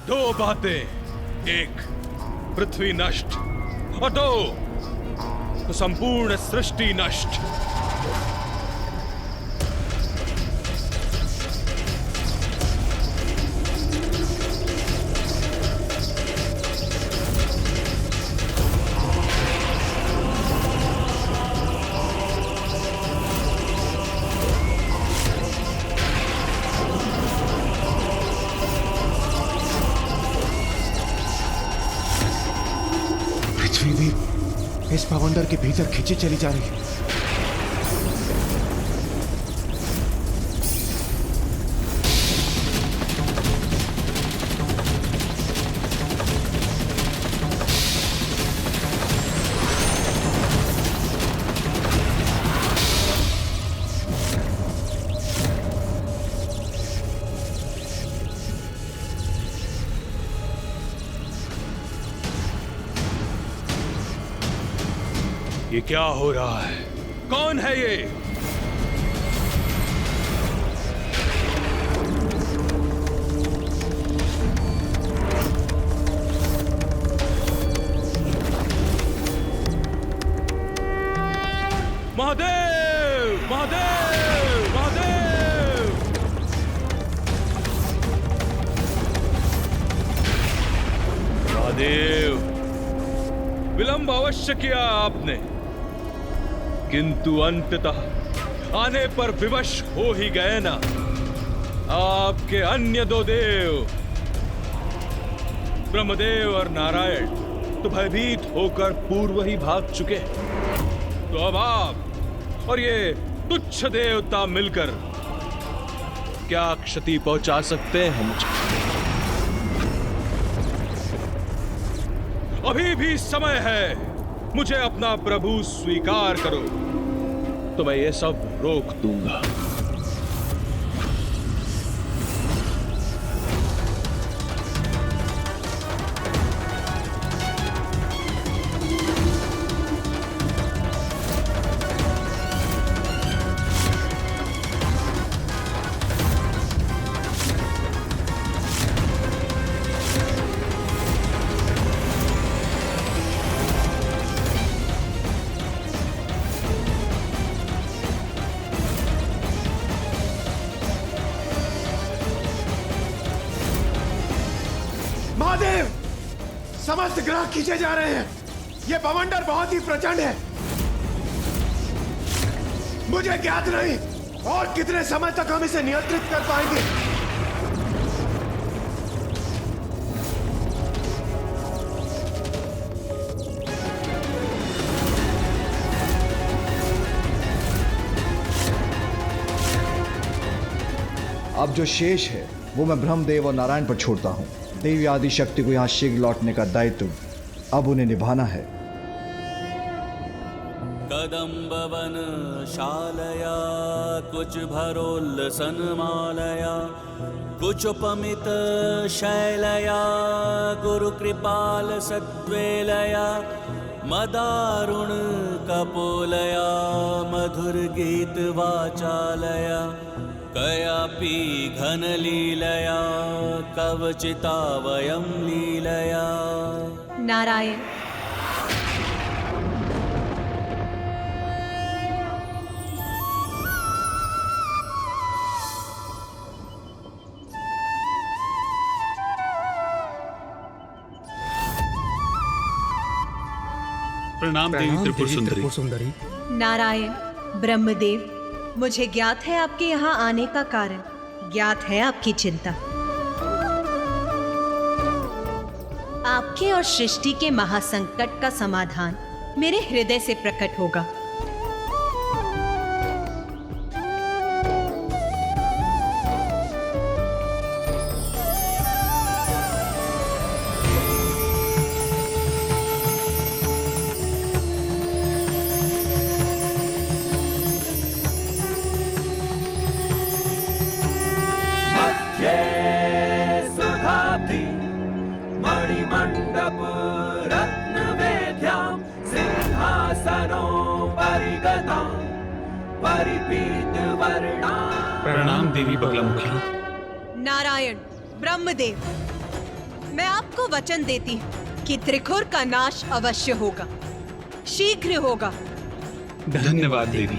दो बातें, एक पृथ्वी नष्ट और दो तो संपूर्ण सृष्टि नष्ट। पृथ्वी भी इस भवंडर के भीतर खींची चली जा रही है। ये क्या हो रहा है? कौन है ये? महादेव! महादेव! महादेव! महादेव, विलंब अवश्य किया आपने, किंतु अंततः आने पर विवश हो ही गए ना। आपके अन्य दो देव ब्रह्मदेव और नारायण तो भयभीत होकर पूर्व ही भाग चुके। तो अब आप और ये तुच्छ देवता मिलकर क्या क्षति पहुंचा सकते हैं मुझे? अभी भी समय है, मुझे अपना प्रभु स्वीकार करो तो मैं ये सब रोक दूंगा। महादेव, समस्त ग्रह खींचे जा रहे हैं। यह भवंडर बहुत ही प्रचंड है। मुझे ज्ञात नहीं और कितने समय तक हम इसे नियंत्रित कर पाएंगे। अब जो शेष है वो मैं ब्रह्मदेव और नारायण पर छोड़ता हूँ। देवी आदि शक्ति को यहाँ शीघ्र लौटने का दायित्व अब उन्हें निभाना है। कदम्बवन शालया कुछ भरोल्लसन मालया कुचुपमित शैलया गुरु कृपाल सत्वेलया मदारुण कपोलया मधुर गीत वाचालया कयापि घन लीलया कवचिता वयं लीलया। नारायण, प्रणाम देवी त्रिपुर सुंदरी। नारायण, ब्रह्मदेव, मुझे ज्ञात है आपके यहाँ आने का कारण, ज्ञात है आपकी चिंता। आपके और सृष्टि के महासंकट का समाधान मेरे हृदय से प्रकट होगा। मणिमण्डप रत्नवेद्यां सिंहासनो परिगतां परिपीतवर्णां। प्रणाम देवी बगलामुखी। नारायण, ब्रह्मदेव, मैं आपको वचन देती हूँ कि त्रिखुर का नाश अवश्य होगा, शीघ्र होगा। धन्यवाद देवी।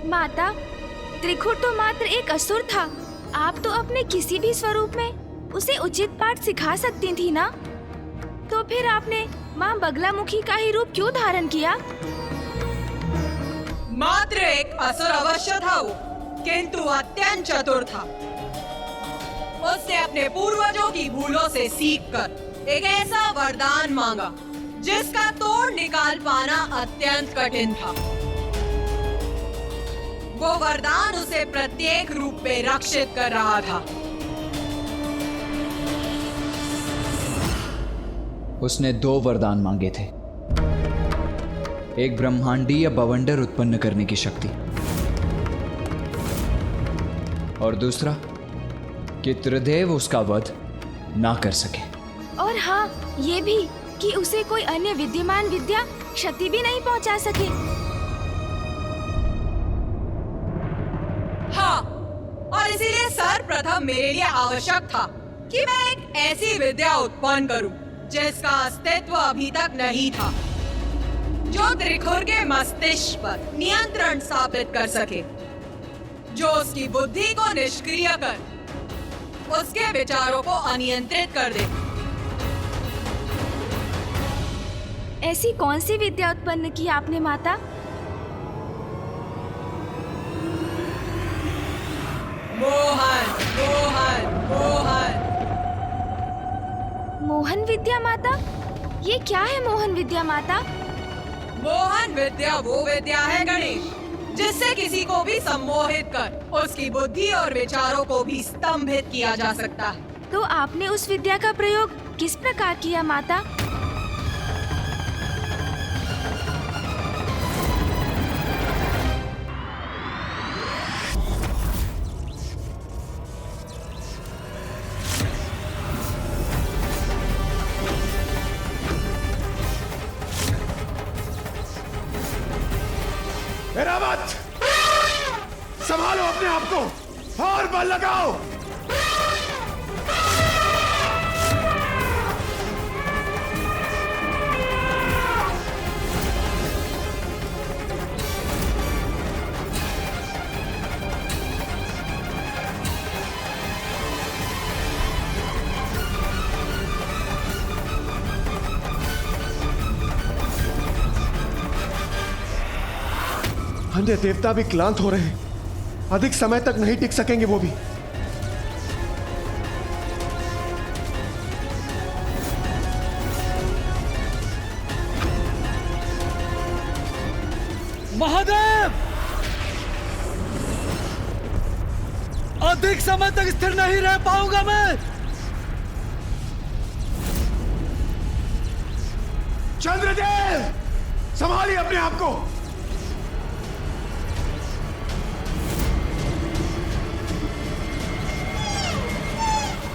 माता, त्रिखुर तो मात्र एक असुर था। आप तो अपने किसी भी स्वरूप में उसे उचित पाठ सिखा सकती थी ना? तो फिर आपने माँ बगलामुखी का ही रूप क्यों धारण किया? मात्र एक असुर अवश्य था वो, किंतु अत्यंत चतुर था। उसने अपने पूर्वजों की भूलों से सीखकर एक ऐसा वरदान मांगा जिसका तोड़ निकाल पाना अत्यंत कठिन था। वो वरदान उसे प्रत्येक रूप में रक्षित कर रहा था। उसने 2 वरदान मांगे थे, एक ब्रह्मांडीय बवंडर उत्पन्न करने की शक्ति और दूसरा कि त्रिदेव उसका वध ना कर सके। और हाँ, ये भी कि उसे कोई अन्य विद्यमान विद्या क्षति भी नहीं पहुंचा सके। हाँ, और इसीलिए सर्वप्रथम मेरे लिए आवश्यक था कि मैं एक ऐसी विद्या उत्पन्न करूं जिसका अस्तित्व अभी तक नहीं था, जो त्रिखुर के मस्तिष्क पर नियंत्रण स्थापित कर सके, जो उसकी बुद्धि को निष्क्रिय कर उसके विचारों को अनियंत्रित कर दे। ऐसी कौन सी विद्या उत्पन्न की आपने माता? मोहन, मोहन, मोहन। मोहन विद्या माता? ये क्या है मोहन विद्या माता? मोहन विद्या वो विद्या है गणेश, जिससे किसी को भी सम्मोहित कर उसकी बुद्धि और विचारों को भी स्तंभित किया जा सकता है। तो आपने उस विद्या का प्रयोग किस प्रकार किया माता? एरावत, संभालो अपने आप को और बल लगाओ। अन्य देवता भी क्लांत हो रहे हैं, अधिक समय तक नहीं टिक सकेंगे वो भी। महादेव, अधिक समय तक स्थिर नहीं रह पाऊंगा मैं। चंद्रदेव, संभालिए अपने आप को।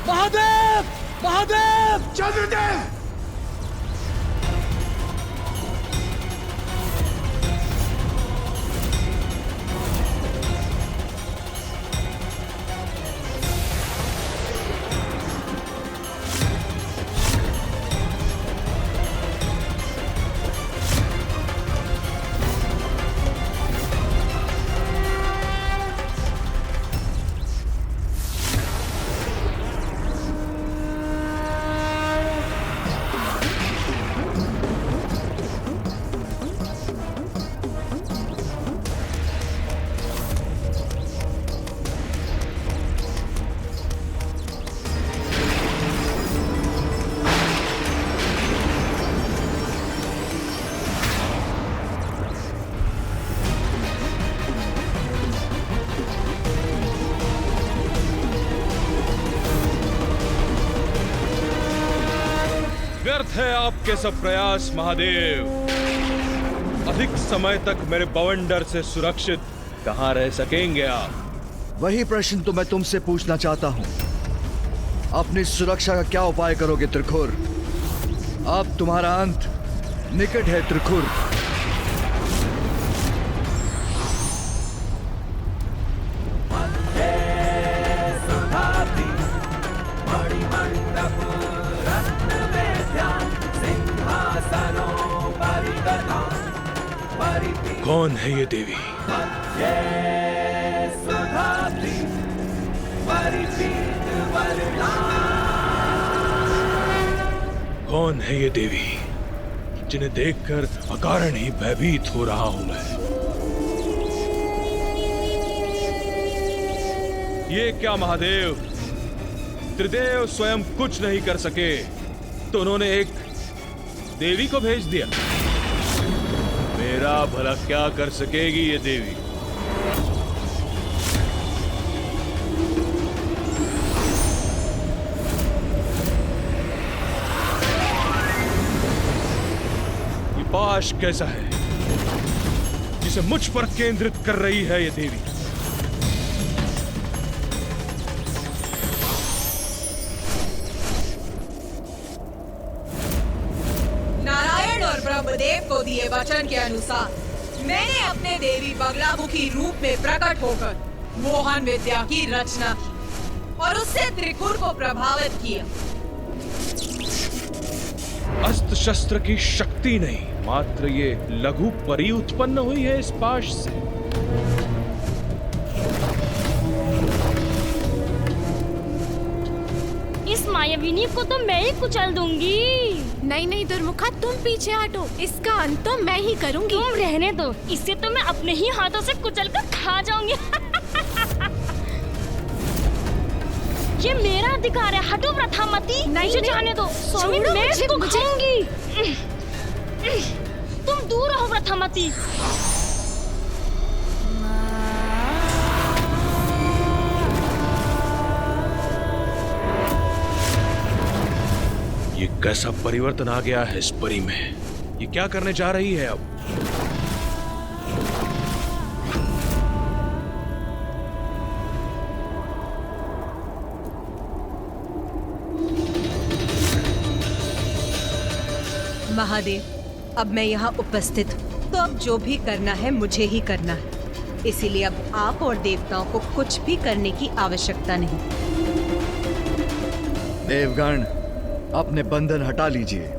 महादेव, महादेव, चंद्रदेव, व्यर्थ है आपके सब प्रयास महादेव। अधिक समय तक मेरे बवंडर से सुरक्षित कहां रह सकेंगे आप? वही प्रश्न तो मैं तुमसे पूछना चाहता हूं। अपनी सुरक्षा का क्या उपाय करोगे त्रिखुर? अब तुम्हारा अंत निकट है त्रिखुर। कौन है ये देवी? कौन है ये देवी जिन्हें देखकर अकारण ही भयभीत हो रहा हूं मैं? ये क्या महादेव, त्रिदेव स्वयं कुछ नहीं कर सके तो उन्होंने एक देवी को भेज दिया। मेरा भला क्या कर सकेगी ये देवी? ये पाश कैसा है जिसे मुझ पर केंद्रित कर रही है ये देवी? ब्रह्मदेव को दिए वचन के अनुसार मैंने अपने देवी बगलामुखी रूप में प्रकट होकर मोहन विद्या की रचना की और उससे त्रिकुर को प्रभावित किया। अस्त्र शस्त्र की शक्ति नहीं, मात्र ये लघु परी उत्पन्न हुई है इस पाश से। इस मायाविनी को तो मैं ही कुचल दूंगी। नहीं नहीं दुर्मुखा, तुम पीछे हटो, इसका अंत तो मैं ही करूंगी। तुम रहने दो, इसे तो मैं अपने ही हाथों से कुचल कर खा जाऊंगी। ये मेरा अधिकार है, हटो प्रथामती। नहीं जाने दो स्वामी, मैं इसको खाऊंगी। तुम दूर रहो प्रथामती। ये कैसा परिवर्तन आ गया है इस परी में? ये क्या करने जा रही है अब? महादेव, अब मैं यहाँ उपस्थित हूँ, तो अब जो भी करना है मुझे ही करना है। इसीलिए अब आप और देवताओं को कुछ भी करने की आवश्यकता नहीं। देवगण, अपने बंधन हटा लीजिए।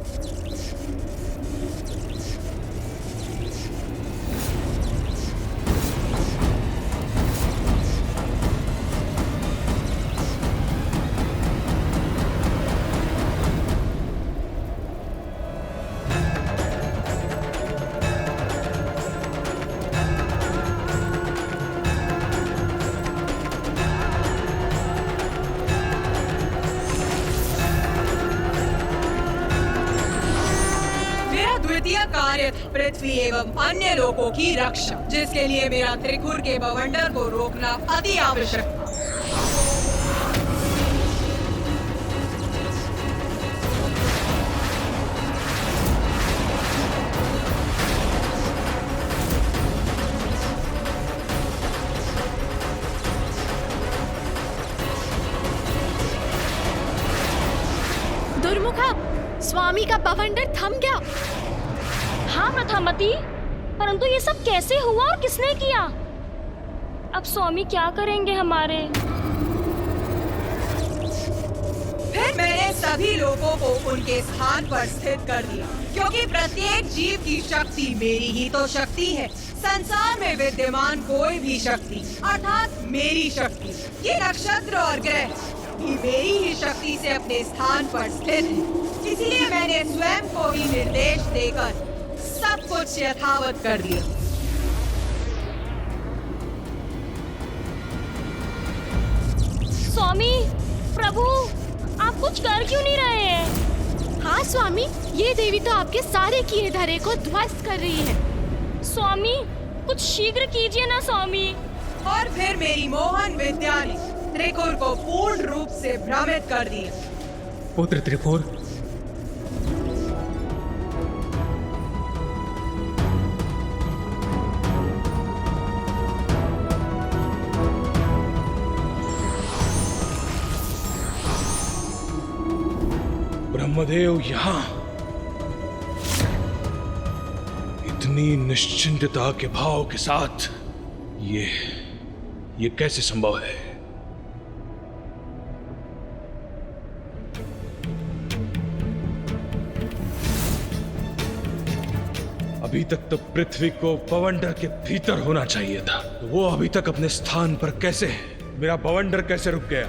कार्य पृथ्वी एवं अन्य लोगों की रक्षा, जिसके लिए मेरा त्रिकुर के बवंडर को रोकना अति आवश्यक था। दुर्मुखा, स्वामी का बवंडर थम गया। हाँ प्रथामती, परंतु ये सब कैसे हुआ और किसने किया? अब स्वामी क्या करेंगे हमारे? फिर मैंने सभी लोगों को उनके स्थान पर स्थित कर दिया, क्योंकि प्रत्येक जीव की शक्ति मेरी ही तो शक्ति है। संसार में विद्यमान कोई भी शक्ति अर्थात मेरी शक्ति, ये नक्षत्र और ग्रह भी मेरी ही शक्ति से अपने स्थान पर स्थित है। इसलिए मैंने स्वयं को ही निर्देश देकर सब कुछ यथावत कर दिया। स्वामी, प्रभु, आप कुछ कर क्यों नहीं रहे हैं? हाँ स्वामी, ये देवी तो आपके सारे किए धरे को ध्वस्त कर रही है। स्वामी, कुछ शीघ्र कीजिए ना स्वामी। और फिर मेरी मोहन विद्या ने त्रिकुर को पूर्ण रूप से भ्रमित कर दिया। पुत्र त्रिपुर, ब्रह्मदेव यहाँ इतनी निश्चिंतता के भाव के साथ, ये कैसे संभव है? अब अभी तक तो पृथ्वी को बवंडर के भीतर होना चाहिए था। तो वो अभी तक अपने स्थान पर कैसे है? मेरा बवंडर कैसे रुक गया?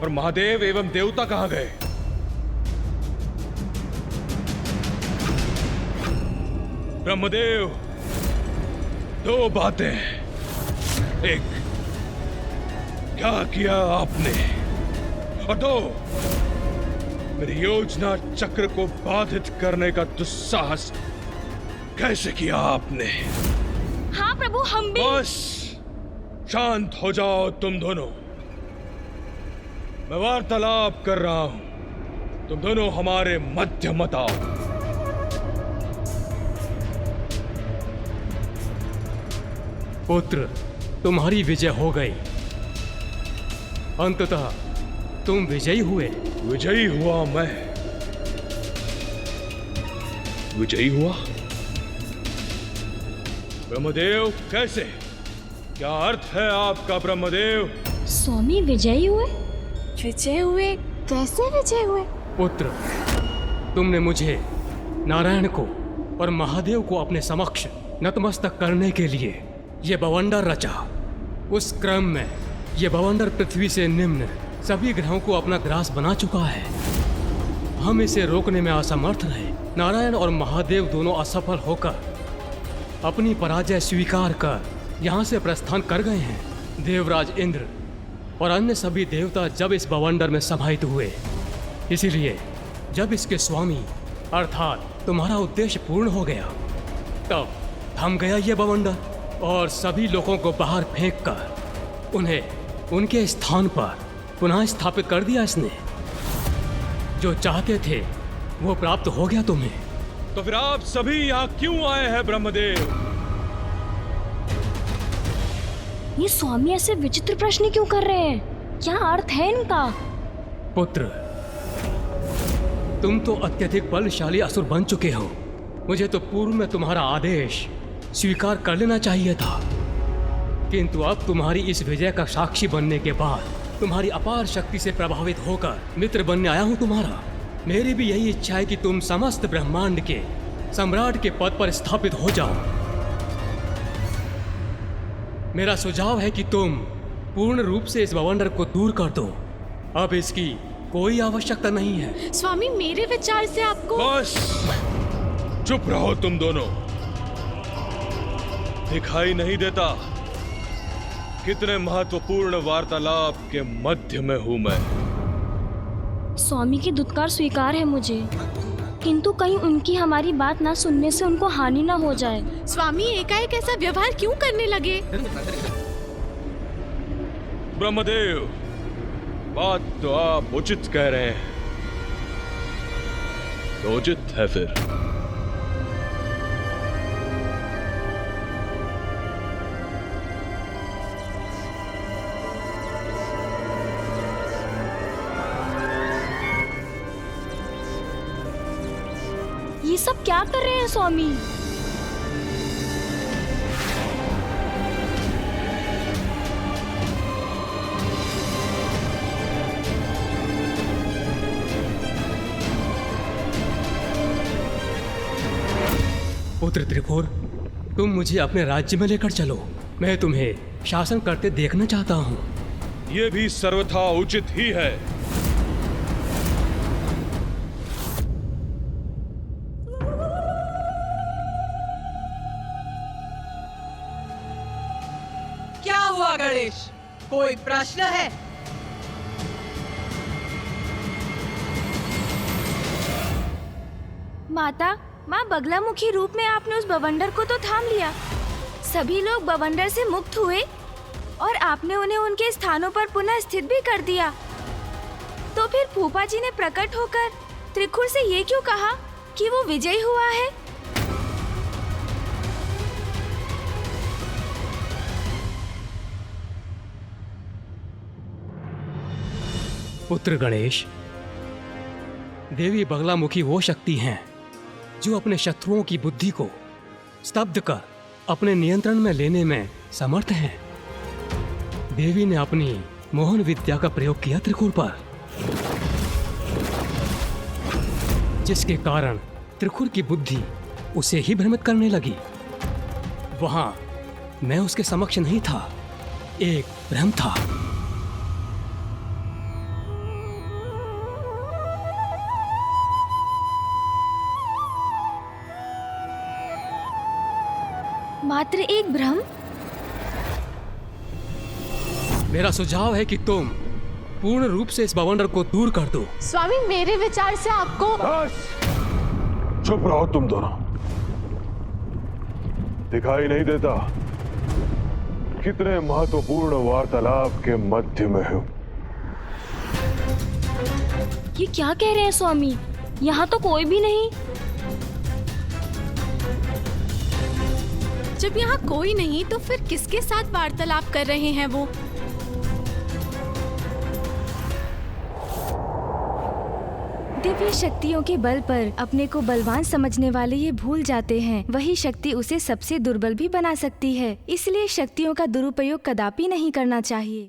और महादेव एवं देवता कहां गए? ब्रह्मदेव, दो बातें। एक, क्या किया आपने? और दो, मेरी योजना चक्र को बाधित करने का दुस्साहस कैसे किया आपने? हाँ प्रभु, हम भी। बस शांत हो जाओ तुम दोनों। मैं वार्तालाप कर रहा हूं, तुम दोनों हमारे मध्य मत आओ। पुत्र, तुम्हारी विजय हो गई। अंततः तुम विजयी हुए। विजयी हुआ मैं? विजयी हुआ? ब्रह्मदेव, कैसे? क्या अर्थ है आपका ब्रह्मदेव? स्वामी विजयी हुए? विजय हुए? कैसे विजय हुए? पुत्र, तुमने मुझे, नारायण को और महादेव को अपने समक्ष नतमस्तक करने के लिए ये बवंडर रचा। उस क्रम में ये बवंडर पृथ्वी से निम्न सभी ग्रहों को अपना ग्रास बना चुका है। हम इसे रोकने में असमर्थ रहे। नारायण और महादेव दोनों असफल होकर अपनी पराजय स्वीकार कर यहाँ से प्रस्थान कर गए हैं। देवराज इंद्र और अन्य सभी देवता जब इस बवंडर में समाहित हुए, इसीलिए जब इसके स्वामी अर्थात तुम्हारा उद्देश्य पूर्ण हो गया, तब थम गया ये बवंडर और सभी लोगों को बाहर फेंक कर उन्हें उनके स्थान पर पुनः स्थापित कर दिया इसने। जो चाहते थे वो प्राप्त हो गया तुम्हें। तो फिर आप सभी यहाँ क्यों आए हैं ब्रह्मदेव? ये स्वामी ऐसे विचित्र प्रश्न क्यों कर रहे हैं? क्या अर्थ है इनका? पुत्र, तुम तो अत्यधिक बलशाली असुर बन चुके हो। मुझे तो पूर्व में तुम्हारा आदेश स्वीकार कर लेना चाहिए था, किंतु अब तुम्हारी इस विजय का साक्षी बनने के बाद तुम्हारी अपार शक्ति से प्रभावित होकर मित्र बनने आया हूं तुम्हारा। मेरी भी यही इच्छा है कि तुम समस्त ब्रह्मांड के सम्राट के पद पर स्थापित हो जाओ। मेरा सुझाव है कि तुम पूर्ण रूप से इस बवंडर को दूर कर दो। अब इसकी कोई आवश्यकता नहीं है। स्वामी, मेरे विचार से आपको। बस चुप रहो तुम दोनों। दिखाई नहीं देता कितने महत्वपूर्ण वार्तालाप के मध्य में हूं मैं। स्वामी की दुत्कार स्वीकार है मुझे, किंतु कहीं उनकी हमारी बात ना सुनने से उनको हानि ना हो जाए। स्वामी एकाएक ऐसा व्यवहार क्यों करने लगे? ब्रह्मदेव, बात तो आप उचित कह रहे हैं, तो उचित है फिर। ये सब क्या कर रहे हैं स्वामी? पुत्र त्रिपुर, तुम मुझे अपने राज्य में लेकर चलो। मैं तुम्हें शासन करते देखना चाहता हूँ। ये भी सर्वथा उचित ही है। क्या हुआ गणेश? कोई प्रश्न है? माता, माँ बगलामुखी रूप में आपने उस बवंडर को तो थाम लिया। सभी लोग बवंडर से मुक्त हुए और आपने उन्हें उनके स्थानों पर पुनः स्थित भी कर दिया। तो फिर फूफा जी ने प्रकट होकर त्रिखुर से ये क्यों कहा कि वो विजयी हुआ है? पुत्र गणेश, देवी बगलामुखी वो शक्ति हैं जो अपने शत्रुओं की बुद्धि को स्तब्ध कर अपने नियंत्रण में लेने में समर्थ हैं। देवी ने अपनी मोहन विद्या का प्रयोग किया त्रिखुर पर, जिसके कारण त्रिखुर की बुद्धि उसे ही भ्रमित करने लगी। वहां मैं उसके समक्ष नहीं था, एक भ्रम था। मात्र एक भ्रम? मेरा सुझाव है कि तुम पूर्ण रूप से इस बवंडर को दूर कर दो। स्वामी, मेरे विचार से आपको। बस चुप रहो तुम दोनों। दिखाई नहीं देता कितने महत्वपूर्ण वार्तालाप के मध्य में हूं। ये क्या कह रहे हैं स्वामी? यहाँ तो कोई भी नहीं। जब यहाँ कोई नहीं तो फिर किसके साथ वार्तालाप कर रहे हैं वो? दिव्य शक्तियों के बल पर अपने को बलवान समझने वाले ये भूल जाते हैं वही शक्ति उसे सबसे दुर्बल भी बना सकती है। इसलिए शक्तियों का दुरुपयोग कदापि नहीं करना चाहिए।